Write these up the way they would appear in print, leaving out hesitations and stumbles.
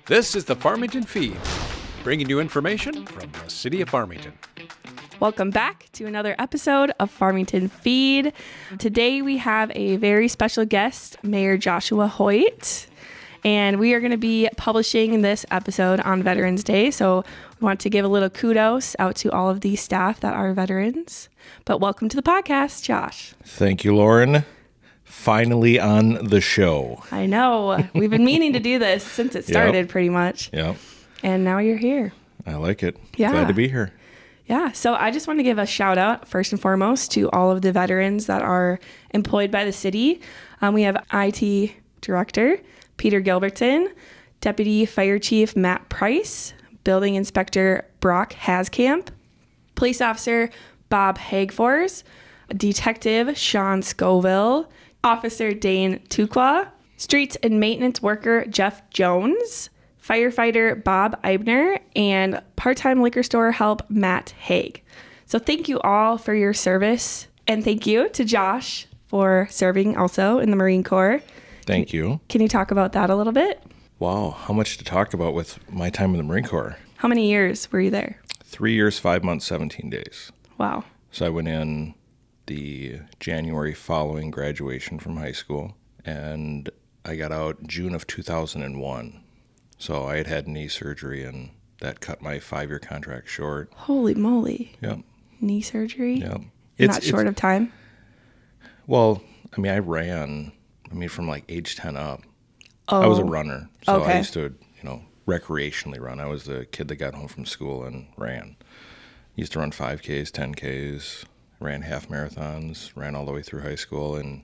This is the Farmington Feed, bringing you information from the city of Farmington. Welcome back to another episode of Farmington Feed. Today we have a very special guest, Mayor Joshua Hoyt, and we are going to be publishing this episode on Veterans Day. So we want to give a little kudos out to all of the staff that are veterans. But welcome to the podcast, Josh. Thank you, Lauren. Finally on the show. I know. We've been meaning to do this since it started, pretty much. Yep. And now you're here. I like it. Yeah. Glad to be here. Yeah, so I just want to give a shout out, first and foremost, to all of the veterans that are employed by the city. We have IT Director Peter Gilbertson, Deputy Fire Chief Matt Price, Building Inspector Brock Haskamp, Police Officer Bob Hagfors, Detective Sean Scoville, Officer Dane Tukwa, Streets and Maintenance Worker Jeff Jones, Firefighter Bob Eibner, and part-time liquor store help Matt Haig. So thank you all for your service, and thank you to Josh for serving also in the Marine Corps. Thank you. Can you talk about that a little bit? Wow, how much to talk about with my time in the Marine Corps. How many years were you there? 3 years, 5 months, 17 days. Wow. So I went in the January following graduation from high school, and I got out June of 2001. So I had had knee surgery, and that cut my 5-year contract short. Holy moly. Yep. Knee surgery? Yep. Not short of time? Well, I mean, I ran, from like age 10 up. I was a runner. So Okay. I used to, recreationally run. I was the kid that got home from school and ran. Used to run 5Ks, 10Ks, ran half marathons, ran all the way through high school, and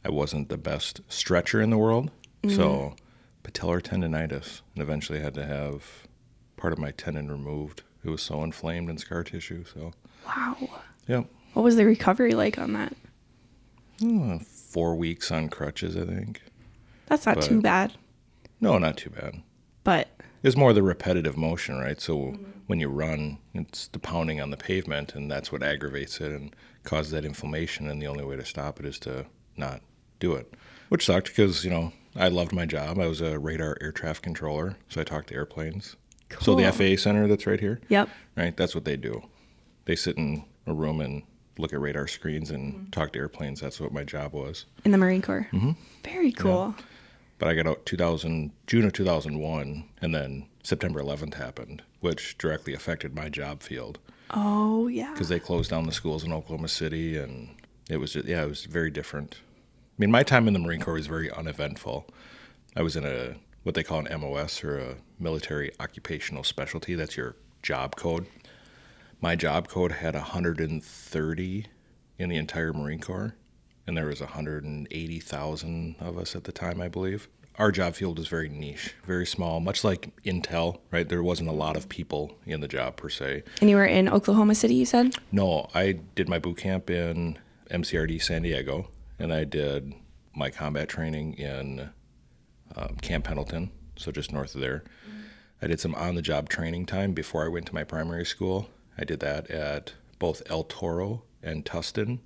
I wasn't the best stretcher in the world. Mm-hmm. So patellar tendonitis, and eventually had to have part of my tendon removed. It was so inflamed and scar tissue. So Wow. Yep. What was the recovery like on that? 4 weeks on crutches, I think. That's not too bad. No, not too bad. But It's more the repetitive motion, right? So when you run, it's the pounding on the pavement, and that's what aggravates it and causes that inflammation, and the only way to stop it is to not do it. Which sucked because, I loved my job. I was a radar air traffic controller, so I talked to airplanes. Cool. So the FAA center that's right here, Yep. right, that's what they do. They sit in a room and look at radar screens and talk to airplanes. That's what my job was. In the Marine Corps. Mm-hmm. Very cool. Yeah. But I got out June of 2001, and then September 11th happened, which directly affected my job field. Oh, yeah. Because they closed down the schools in Oklahoma City, and it was just, it was very different. My time in the Marine Corps was very uneventful. I was in what they call an MOS, or a military occupational specialty. That's your job code. My job code had 130 in the entire Marine Corps, and there was 180,000 of us at the time, I believe. Our job field was very niche, very small, much like Intel, right? There wasn't a lot of people in the job per se. And you were in Oklahoma City, you said? No, I did my boot camp in MCRD San Diego, and I did my combat training in Camp Pendleton, so just north of there. I did some on-the-job training time before I went to my primary school. I did that at both El Toro and Tustin.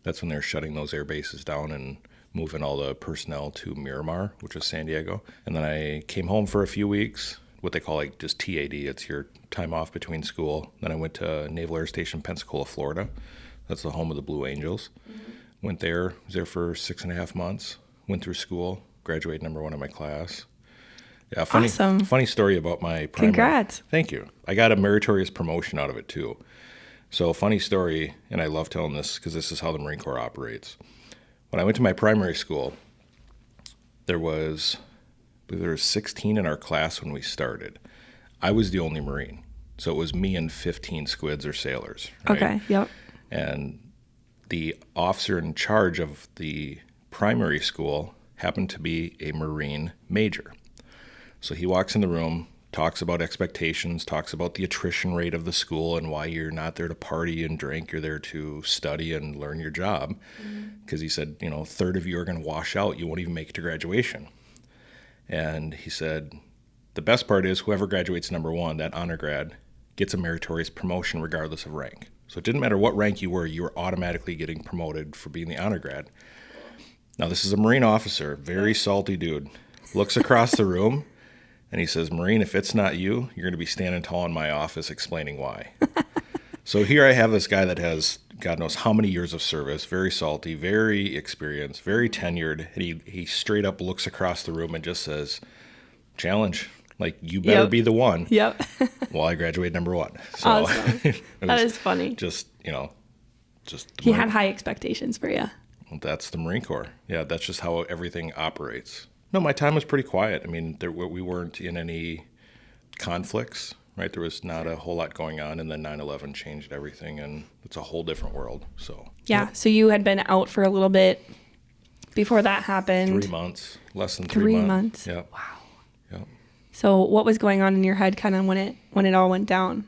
That's when they're shutting those air bases down and moving all the personnel to Miramar, which is San Diego. And then I came home for a few weeks, what they call like just TAD. It's your time off between school. Then I went to Naval Air Station, Pensacola, Florida. That's the home of the Blue Angels. Mm-hmm. Went there, was there for 6.5 months, went through school, graduated number 1 in my class. Yeah, Awesome. Funny story about my primary. Congrats. Thank you. I got a meritorious promotion out of it too. So funny story, and I love telling this because this is how the Marine Corps operates. When I went to my primary school, there was 16 in our class when we started. I was the only Marine. So it was me and 15 squids or sailors. Right? Okay, yep. And the officer in charge of the primary school happened to be a Marine major. So he walks in the room, talks about expectations, talks about the attrition rate of the school and why you're not there to party and drink, you're there to study and learn your job. Because he said, a third of you are going to wash out, you won't even make it to graduation. And he said, the best part is whoever graduates number 1, that honor grad, gets a meritorious promotion regardless of rank. So it didn't matter what rank you were automatically getting promoted for being the honor grad. Now this is a Marine officer, very salty dude, looks across the room, And he says, Maureen, if it's not you, you're going to be standing tall in my office explaining why. So here I have this guy that has God knows how many years of service, very salty, very experienced, very tenured. And he straight up looks across the room and just says, challenge. Like, you better be the one. Yep. Well, I graduated number 1. So Awesome. That is funny. Just, He had high expectations for you. Well, that's the Marine Corps. Yeah, that's just how everything operates. No, my time was pretty quiet. I mean, we weren't in any conflicts, right? There was not a whole lot going on, and then 9/11 changed everything, and it's a whole different world. So yeah. So you had been out for a little bit before that happened. 3 months, less than 3 months. 3 months. Yeah. Wow. Yeah. So what was going on in your head kind of when it all went down?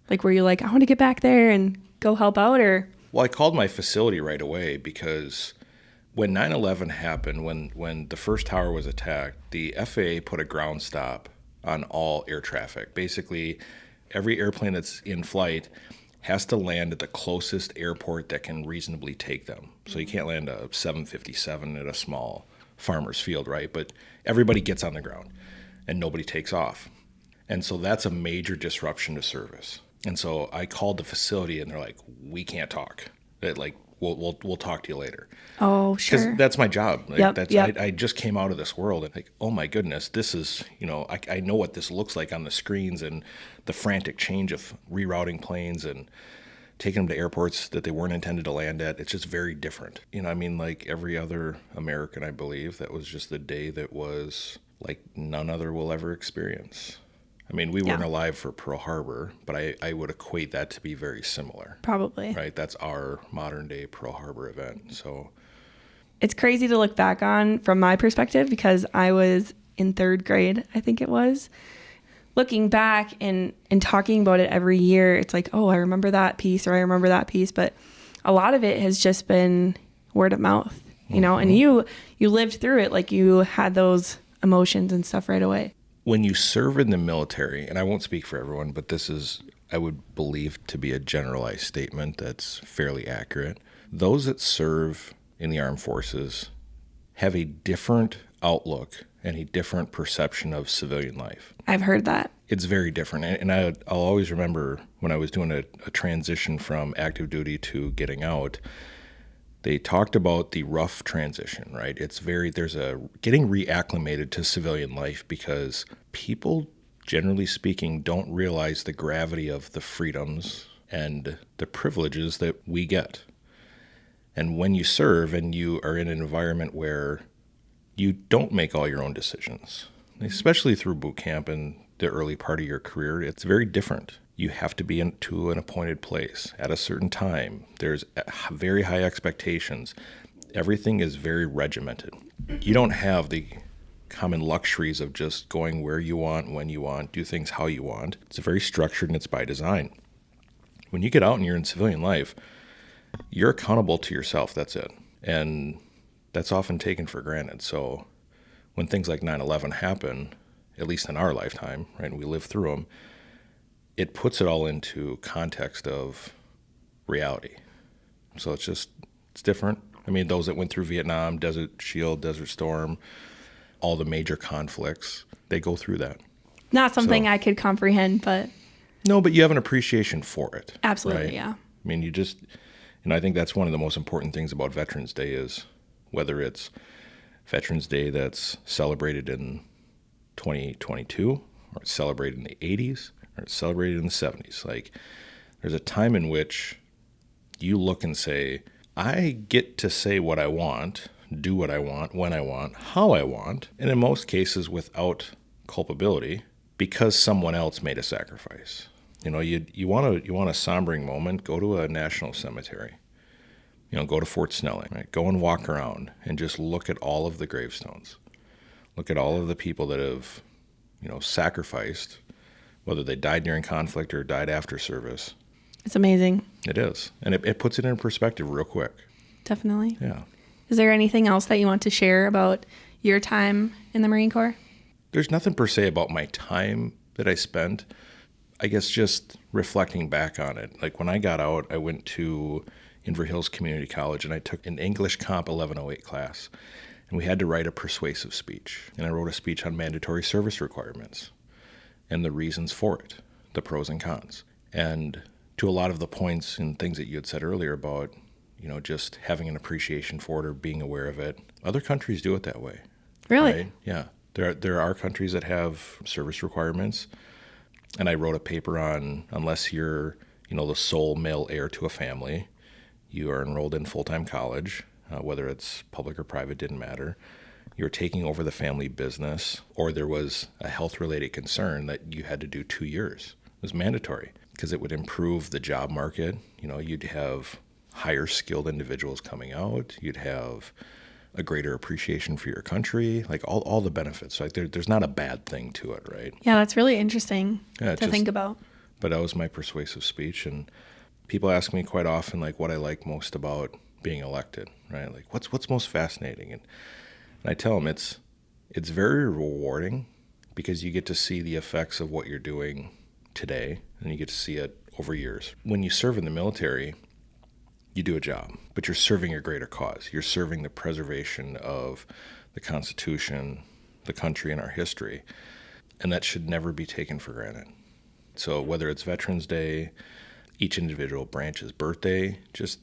Like, were you like, I want to get back there and go help out, or? Well, I called my facility right away because when 9/11 happened, when the first tower was attacked, the FAA put a ground stop on all air traffic. Basically, every airplane that's in flight has to land at the closest airport that can reasonably take them. So you can't land a 757 at a small farmer's field, right? But everybody gets on the ground and nobody takes off. And so that's a major disruption to service. And so I called the facility and they're like, we can't talk. We'll talk to you later. Oh, sure. Because that's my job. Yep. I just came out of this world and like, oh my goodness, this is, I know what this looks like on the screens and the frantic change of rerouting planes and taking them to airports that they weren't intended to land at. It's just very different. Like every other American, I believe, that was just the day that was like none other will ever experience. I mean, we weren't alive for Pearl Harbor, but I would equate that to be very similar. Probably. Right? That's our modern day Pearl Harbor event. So it's crazy to look back on from my perspective because I was in 3rd grade, I think it was. Looking back and talking about it every year, it's like, oh, I remember that piece or I remember that piece. But a lot of it has just been word of mouth, and you lived through it. Like you had those emotions and stuff right away. When you serve in the military, and I won't speak for everyone, but this is, I would believe to be a generalized statement that's fairly accurate. Those that serve in the armed forces have a different outlook and a different perception of civilian life. I've heard that. It's very different. And I'll always remember when I was doing a transition from active duty to getting out, they talked about the rough transition, right? There's a getting reacclimated to civilian life because people, generally speaking, don't realize the gravity of the freedoms and the privileges that we get. And when you serve and you are in an environment where you don't make all your own decisions, especially through boot camp and the early part of your career, it's very different. You have to be to an appointed place at a certain time. There's very high expectations. Everything is very regimented. You don't have the common luxuries of just going where you want, when you want, do things how you want. It's very structured and it's by design. When you get out and you're in civilian life, you're accountable to yourself. That's it. And that's often taken for granted. So when things like 9/11 happen, at least in our lifetime, right, and we live through them, it puts it all into context of reality. So it's different. I mean, those that went through Vietnam, Desert Shield, Desert Storm, all the major conflicts, they go through that. Not something I could comprehend, but... No, but you have an appreciation for it. Absolutely, right? yeah. I mean, I think that's one of the most important things about Veterans Day is whether it's Veterans Day that's celebrated in 2022 or it's celebrated in the 80s or it's celebrated in the 70s. Like, there's a time in which you look and say, I get to say what I want, do what I want, when I want, how I want, and in most cases without culpability because someone else made a sacrifice. You want a sombering moment, go to a national cemetery. Go to Fort Snelling, right? Go and walk around and just look at all of the gravestones. Look at all of the people that have, sacrificed, whether they died during conflict or died after service. It's amazing. It is. And it puts it in perspective real quick. Definitely. Yeah. Is there anything else that you want to share about your time in the Marine Corps? There's nothing per se about my time that I spent. I guess just reflecting back on it. Like when I got out, I went to Inver Hills Community College and I took an English Comp 1108 class. And we had to write a persuasive speech. And I wrote a speech on mandatory service requirements and the reasons for it, the pros and cons. And to a lot of the points and things that you had said earlier about, just having an appreciation for it or being aware of it, other countries do it that way. Really? Right? Yeah. There are countries that have service requirements. And I wrote a paper on, unless you're, the sole male heir to a family, you are enrolled in full-time college, whether it's public or private, didn't matter. You're taking over the family business, or there was a health-related concern that you had to do 2 years. It was mandatory because it would improve the job market. You'd have higher skilled individuals coming out. You'd have a greater appreciation for your country, like all the benefits. Like there's not a bad thing to it, right? Yeah, that's really interesting to think about. But that was my persuasive speech, and people ask me quite often, like, what I like most about being elected, right? Like, what's most fascinating? And I tell them it's very rewarding because you get to see the effects of what you're doing today, and you get to see it over years. When you serve in the military, you do a job, but you're serving a greater cause. You're serving the preservation of the Constitution, the country, and our history, and that should never be taken for granted. So whether it's Veterans Day, each individual branch's birthday, just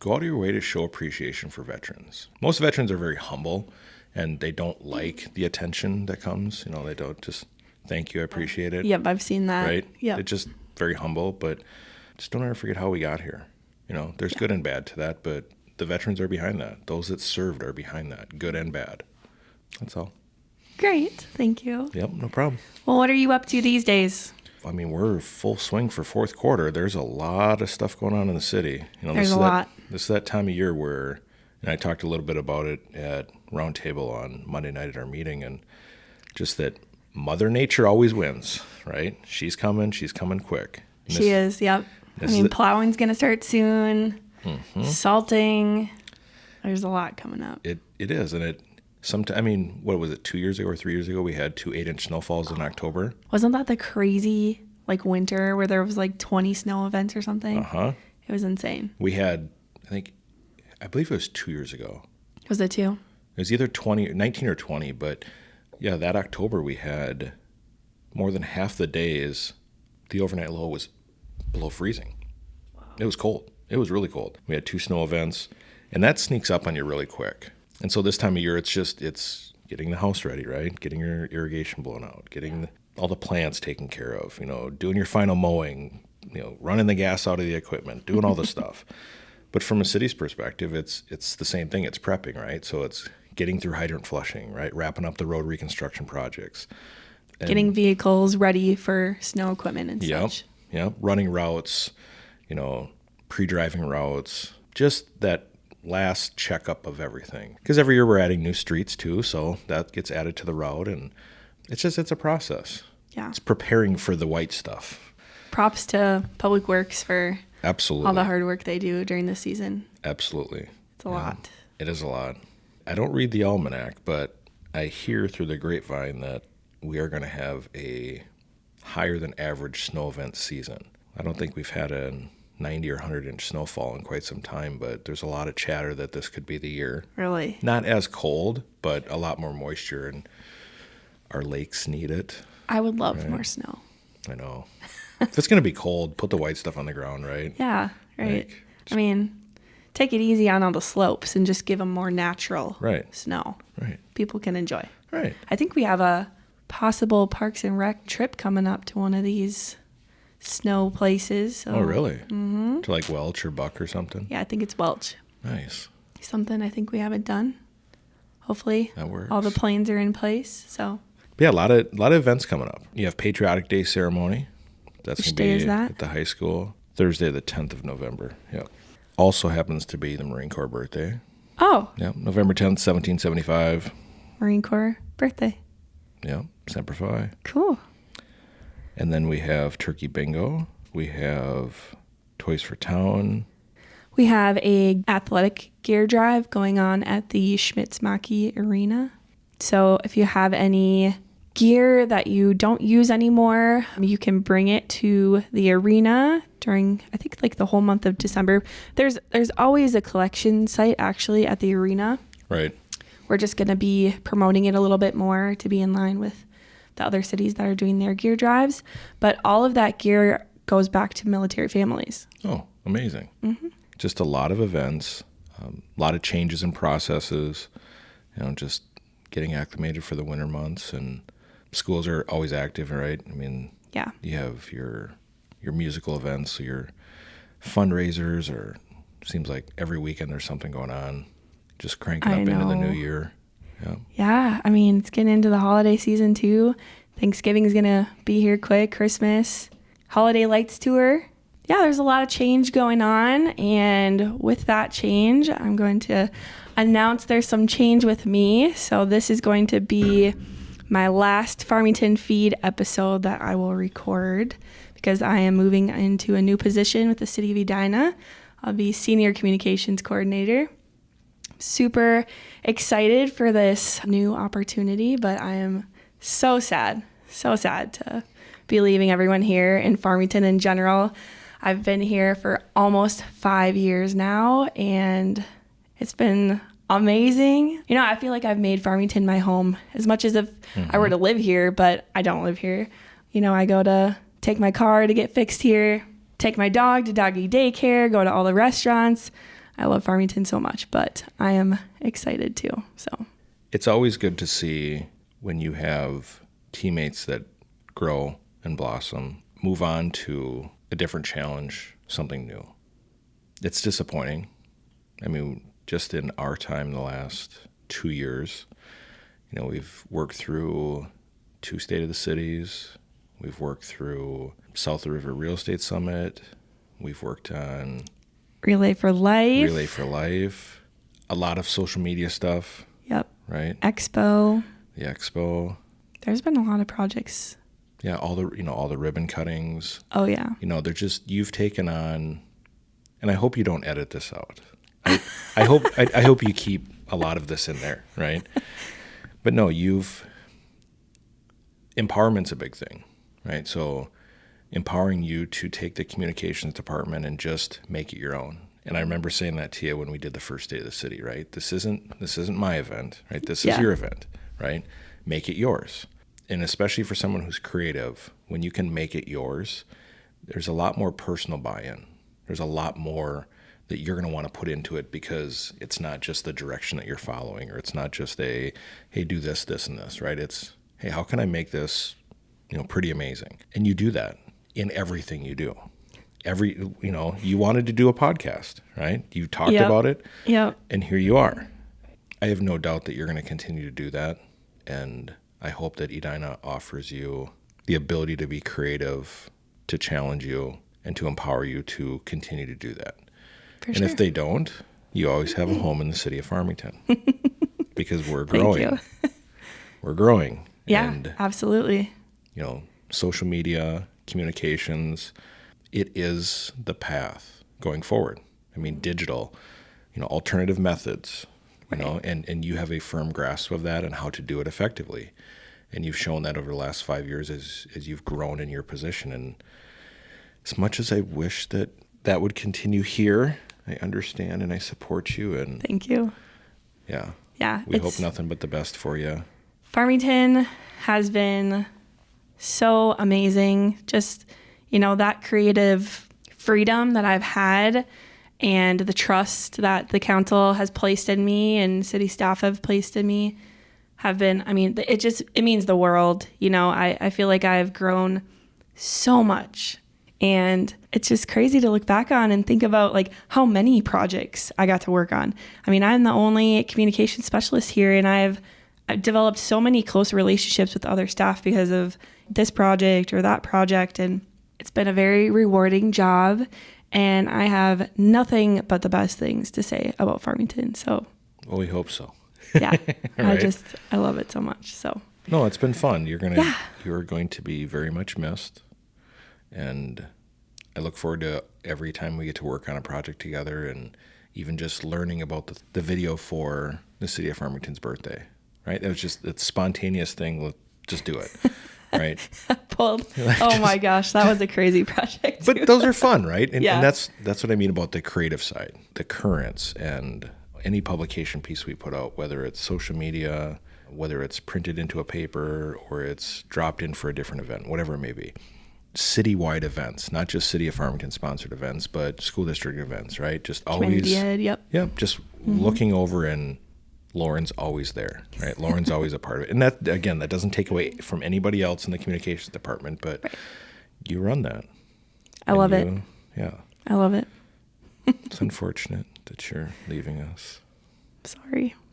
go out of your way to show appreciation for veterans. Most veterans are very humble, and they don't like the attention that comes. They don't just, thank you, I appreciate it. Yep, I've seen that. Right? Yep. It's just very humble, but just don't ever forget how we got here. There's good and bad to that, but the veterans are behind that. Those that served are behind that, good and bad. That's all. Great. Thank you. Yep, no problem. Well, what are you up to these days? We're full swing for fourth quarter. There's a lot of stuff going on in the city. There's a lot. This is that time of year where, and I talked a little bit about it at Roundtable on Monday night at our meeting, and just that Mother Nature always wins, right? She's coming quick. She is, yep. Plowing's going to start soon. Mm-hmm. Salting. There's a lot coming up. It is, and what was it, 2 years ago or 3 years ago, we had 2 8-inch snowfalls in October. Wasn't that the crazy, winter where there was 20 snow events or something? Uh-huh. It was insane. We had, I believe it was 2 years ago. Was it 2? It was either 19 or 20, but yeah, that October we had more than half the days, the overnight low was below freezing. Wow. It was cold. It was really cold. We had 2 snow events, and that sneaks up on you really quick. And so this time of year, it's getting the house ready, right? Getting your irrigation blown out, getting all the plants taken care of, doing your final mowing, running the gas out of the equipment, doing all the stuff. But from a city's perspective, it's the same thing. It's prepping, right? So it's getting through hydrant flushing, right? Wrapping up the road reconstruction projects. And getting vehicles ready for snow equipment and such. Yep. Running routes, pre-driving routes, just that last checkup of everything. Because every year we're adding new streets too, so that gets added to the route, and it's a process. Yeah. It's preparing for the white stuff. Props to Public Works for absolutely all the hard work they do during the season. Absolutely. It's a lot. It is a lot. I don't read the almanac, but I hear through the grapevine that we are going to have a higher than average snow event season. I don't think we've had a 90 or 100-inch snowfall in quite some time, but there's a lot of chatter that this could be the year. Really? Not as cold, but a lot more moisture, and our lakes need it. I would love more snow. I know. If it's going to be cold, put the white stuff on the ground, right? Yeah, right. Take it easy on all the slopes and just give them more natural snow. Right. People can enjoy. Right. I think we have a possible Parks and Rec trip coming up to one of these snow places. So. Oh, really? Mm-hmm. To Welch or Buck or something? Yeah, I think it's Welch. Nice. Something I think we haven't done. Hopefully that works. All the plans are in place. So. Yeah, a lot of events coming up. You have Patriotic Day ceremony. That's going to be at the high school. Thursday, the 10th of November. Yep. Also happens to be the Marine Corps birthday. Oh. Yep, November 10th, 1775. Marine Corps birthday. Yep, Semper Fi. Cool. And then we have Turkey Bingo. We have Toys for Town. We have a athletic gear drive going on at the Schmitz-Maki Arena. So if you have any gear that you don't use anymore, you can bring it to the arena during, I think, the whole month of December. There's always a collection site actually at the arena. Right. we're just going to be promoting it a little bit more to be in line with the other cities that are doing their gear drives. But all of that gear goes back to military families. Oh, amazing. Just a lot of events, a lot of changes in processes, just getting acclimated for the winter months. And schools are always active, right? I mean, Yeah. you have your musical events, your fundraisers, or seems like every weekend there's something going on, just cranking up into the new year. Yeah. Yeah. I mean, it's getting into the holiday season too. Thanksgiving is going to be here quick. Christmas, holiday lights tour. Yeah, there's a lot of change going on. And with that change, I'm going to announce there's some change with me. So this is going to be my last Farmington Feed episode that I will record because I am moving into a new position with the city of Edina. I'll be Senior Communications Coordinator. Super excited for this new opportunity, but I am so sad to be leaving everyone here in Farmington in general. I've been here for almost 5 years now, and it's been amazing. I feel like I've made Farmington my home as much as if I were to live here, but I don't live here. I go to take my car to get fixed here, take my dog to doggy daycare, go to all the restaurants. I love Farmington so much, but I am excited too. So it's always good to see when you have teammates that grow and blossom, move on to a different challenge, something new. It's disappointing. I mean, just in our time the last 2 years, we've worked through 2 State of the Cities. We've worked through South of the River Real Estate Summit. We've worked on Relay for Life. A lot of social media stuff. Yep. Right? Expo. The Expo. There's been a lot of projects. Yeah, all the ribbon cuttings. Oh yeah. They're just, you've taken on, and I hope you don't edit this out. I hope you keep a lot of this in there, right? But no, empowerment's a big thing, right? So empowering you to take the communications department and just make it your own. And I remember saying that to you when we did the first day of the city, right? This isn't my event, right? This is your event, right? Make it yours. And especially for someone who's creative, when you can make it yours, there's a lot more personal buy-in. There's a lot more that you're going to want to put into it because it's not just the direction that you're following, or it's not just hey, do this, this, and this, right? It's, hey, how can I make this, pretty amazing? And you do that in everything you do. You wanted to do a podcast, right? You talked about it. Yep. And here you are. I have no doubt that you're going to continue to do that. And I hope that Edina offers you the ability to be creative, to challenge you, and to empower you to continue to do that. For sure. If they don't, you always have a home in the city of Farmington because we're growing. Thank you. We're growing. Yeah, and, absolutely. Social media, communications, it is the path going forward. I mean, digital, alternative methods, and you have a firm grasp of that and how to do it effectively. And you've shown that over the last 5 years as you've grown in your position. And as much as I wish that would continue here, I understand and I support you. And thank you. Yeah. Yeah. We hope nothing but the best for you. Farmington has been so amazing. Just, that creative freedom that I've had and the trust that the council has placed in me and city staff have placed in me have been, it means the world. I feel like I've grown so much, and it's just crazy to look back on and think about how many projects I got to work on. I'm the only communication specialist here, and I've developed so many close relationships with other staff because of this project or that project, and it's been a very rewarding job, and I have nothing but the best things to say about Farmington. So, well, we hope so. Yeah, Right. I love it so much. So no, it's been fun. You're going to be very much missed, and I look forward to every time we get to work on a project together, and even just learning about the video for the city of Farmington's birthday. Right? It was just a spontaneous thing. Let's just do it. Right? Oh my gosh, that was a crazy project too. But those are fun, right? And, Yeah. and that's what I mean about the creative side, the currents and any publication piece we put out, whether it's social media, whether it's printed into a paper or it's dropped in for a different event, whatever it may be. Citywide events, not just City of Farmington sponsored events, but school district events, right? Just always, Community ed, yep. Yep, just looking over, and Lauren's always there, right? Lauren's always a part of it. And that, again, that doesn't take away from anybody else in the communications department, but you run that. I love it. Yeah. I love it. It's unfortunate that you're leaving us.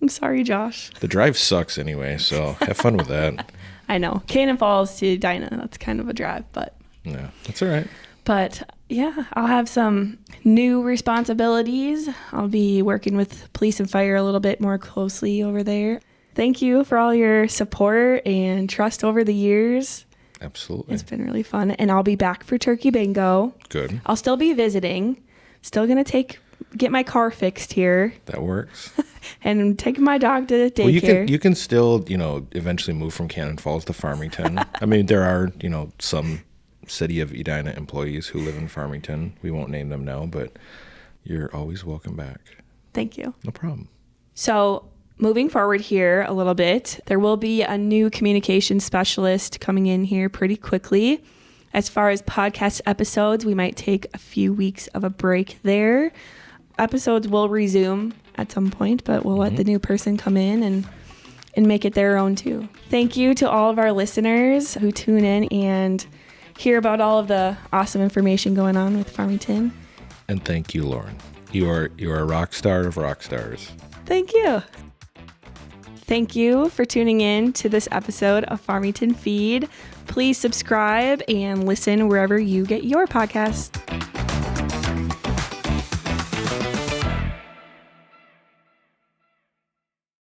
I'm sorry, Josh. The drive sucks anyway, so have fun with that. I know. Cannon Falls to Dinah, that's kind of a drive, but... Yeah, that's all right. But yeah, I'll have some new responsibilities. I'll be working with police and fire a little bit more closely over there. Thank you for all your support and trust over the years. Absolutely. It's been really fun. And I'll be back for Turkey Bingo. Good. I'll still be visiting. Still going to get my car fixed here. That works. And taking my dog to daycare. Well, you can still, eventually move from Cannon Falls to Farmington. I mean, there are, some City of Edina employees who live in Farmington. We won't name them now, but you're always welcome back. Thank you. No problem. So moving forward here a little bit, there will be a new communication specialist coming in here pretty quickly. As far as podcast episodes, we might take a few weeks of a break there. Episodes will resume at some point, but we'll let the new person come in and make it their own too. Thank you to all of our listeners who tune in and hear about all of the awesome information going on with Farmington. And thank you, Lauren. You are a rock star of rock stars. Thank you. Thank you for tuning in to this episode of Farmington Feed. Please subscribe and listen wherever you get your podcasts.